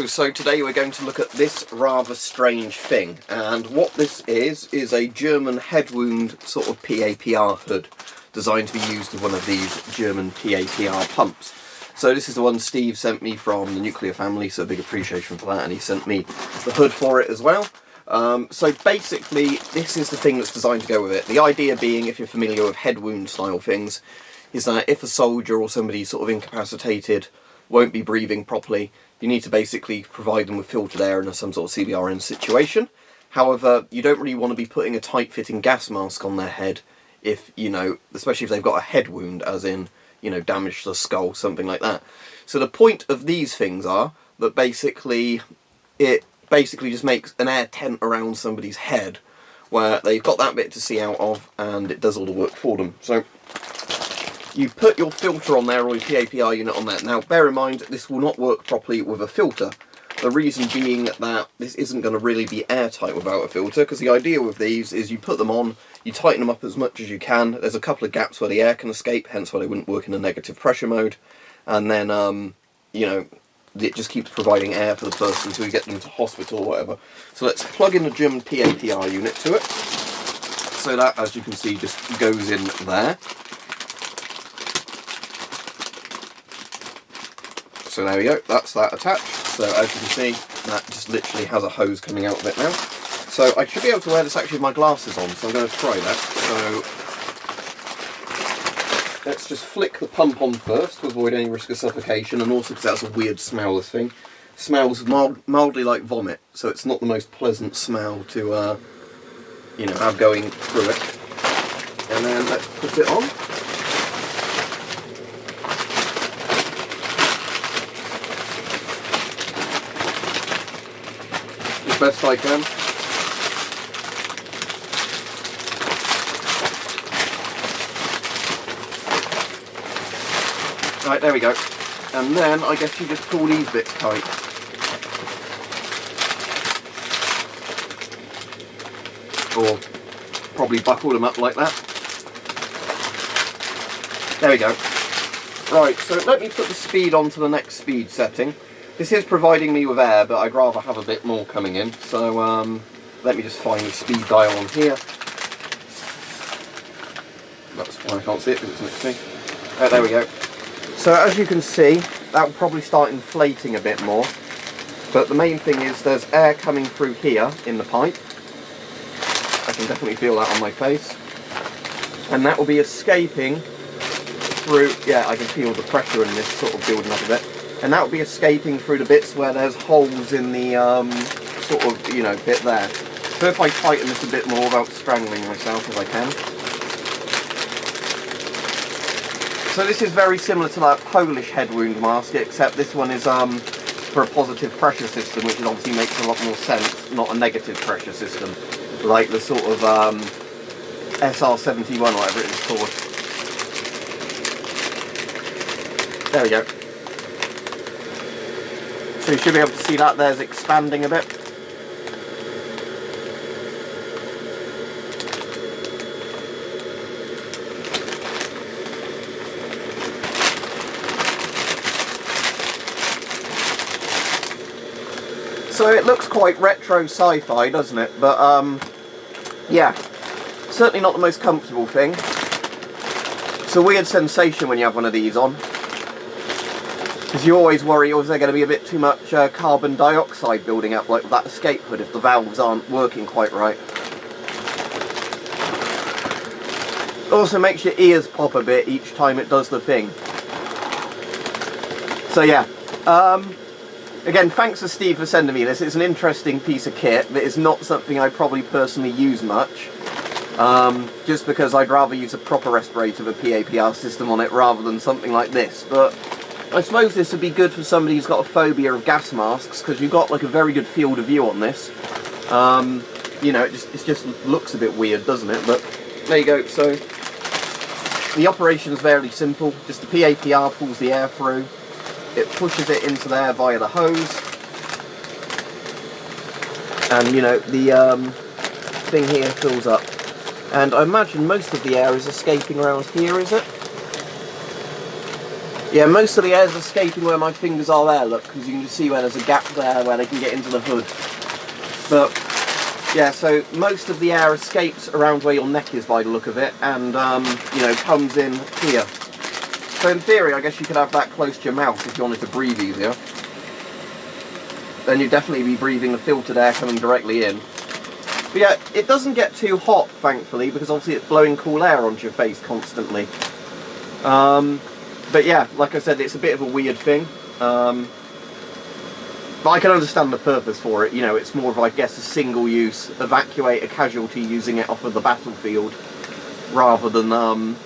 Hello, so today we're going to look at this rather strange thing, and what this is a German head wound sort of PAPR hood designed to be used with one of these German PAPR pumps. So this is the one Steve sent me from the nuclear family, so big appreciation for that, and he sent me the hood for it as well. So basically this is the thing that's designed to go with it. The idea being, if you're familiar with head wound style things, is that if a soldier or somebody sort of incapacitated won't be breathing properly, you need to basically provide them with filtered air in some sort of CBRN situation. However, you don't really want to be putting a tight-fitting gas mask on their head if, you know, especially if they've got a head wound, as in, you know, damage to the skull, something like that. So the point of these things are that basically, it basically just makes an air tent around somebody's head where they've got that bit to see out of, and it does all the work for them. So you put your filter on there, or your PAPR unit on there. Now, bear in mind, this will not work properly with a filter. The reason being that this isn't going to really be airtight without a filter, because the idea with these is you put them on, you tighten them up as much as you can. There's a couple of gaps where the air can escape, hence why they wouldn't work in a negative pressure mode. And then, you know, it just keeps providing air for the person until you get them to hospital or whatever. So let's plug in the German PAPR unit to it. So that, as you can see, just goes in there. So there we go, that's that attached. So as you can see, that just literally has a hose coming out of it now. So I should be able to wear this actually with my glasses on, so I'm going to try that. So let's just flick the pump on first to avoid any risk of suffocation, and also because that's a weird smell, this thing. It smells mildly like vomit, so it's not the most pleasant smell to, you know, have going through it. And then let's put it on. Best I can. Right, there we go. And then I guess you just pull these bits tight. Or probably buckle them up like that. There we go. Right, so let me put the speed on to the next speed setting. This is providing me with air, but I'd rather have a bit more coming in. So let me just find the speed dial on here. That's why I can't see it, because it's next to me. There we go. So as you can see, that will probably start inflating a bit more. But the main thing is there's air coming through here in the pipe. I can definitely feel that on my face. And that will be escaping through, yeah, I can feel the pressure in this sort of building up a bit. And that will be escaping through the bits where there's holes in the sort of, you know, bit there. So if I tighten this a bit more without strangling myself as I can. So this is very similar to that Polish head wound mask, except this one is for a positive pressure system, which obviously makes a lot more sense, not a negative pressure system, like the sort of SR71 or whatever it is called. There we go. So you should be able to see that there's expanding a bit. So it looks quite retro sci-fi, doesn't it? But yeah, certainly not the most comfortable thing. It's a weird sensation when you have one of these on, because you always worry, is there going to be a bit too much carbon dioxide building up like that escape hood if the valves aren't working quite right. It also makes your ears pop a bit each time it does the thing. So yeah, again, thanks to Steve for sending me this. It's an interesting piece of kit, but it's not something I probably personally use much. Just because I'd rather use a proper respirator with a PAPR system on it rather than something like this. But I suppose this would be good for somebody who's got a phobia of gas masks, because you've got like a very good field of view on this. You know, it just looks a bit weird, doesn't it? But there you go. So the operation is very simple. Just the PAPR pulls the air through. It pushes it into there via the hose. And, you know, the thing here fills up. And I imagine most of the air is escaping around here, is it? Yeah, most of the air's escaping where my fingers are there, look, because you can just see where there's a gap there where they can get into the hood. But yeah, so most of the air escapes around where your neck is by the look of it, and you know, comes in here. So in theory, I guess you could have that close to your mouth if you wanted to breathe easier. Then you'd definitely be breathing the filtered air coming directly in. But yeah, it doesn't get too hot, thankfully, because obviously it's blowing cool air onto your face constantly. But yeah, like I said, it's a bit of a weird thing. But I can understand the purpose for it. You know, it's more of, I guess, a single use, evacuate a casualty using it off of the battlefield, rather than,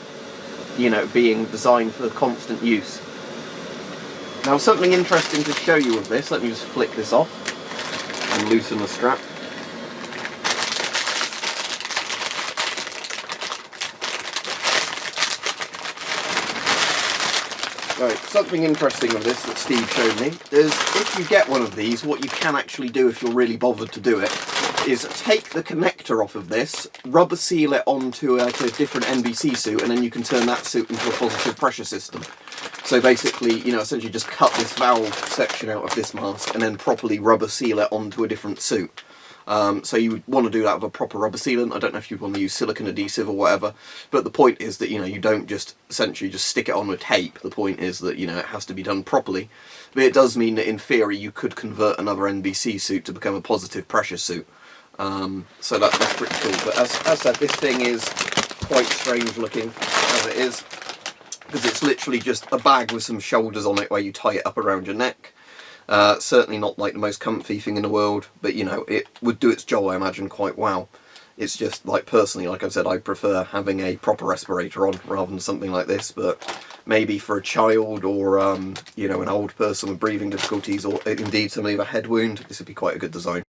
you know, being designed for constant use. Now, something interesting to show you of this, let me just flick this off and loosen the strap. Right, something interesting of this that Steve showed me is if you get one of these, what you can actually do if you're really bothered to do it is take the connector off of this, rubber seal it onto a different NBC suit, and then you can turn that suit into a positive pressure system. So basically, you know, essentially just cut this valve section out of this mask and then properly rubber seal it onto a different suit. So you would want to do that with a proper rubber sealant. I don't know if you'd want to use silicone adhesive or whatever, but the point is that, you know, you don't just essentially just stick it on with tape. The point is that, you know, it has to be done properly. But it does mean that in theory you could convert another NBC suit to become a positive pressure suit. So that's pretty cool. But as I said, this thing is quite strange looking as it is, because it's literally just a bag with some shoulders on it where you tie it up around your neck. Certainly not like the most comfy thing in the world, but you know, it would do its job, I imagine, quite well. It's just, like, personally, like I've said, I prefer having a proper respirator on rather than something like this, but maybe for a child or, you know, an old person with breathing difficulties, or indeed somebody with a head wound, this would be quite a good design.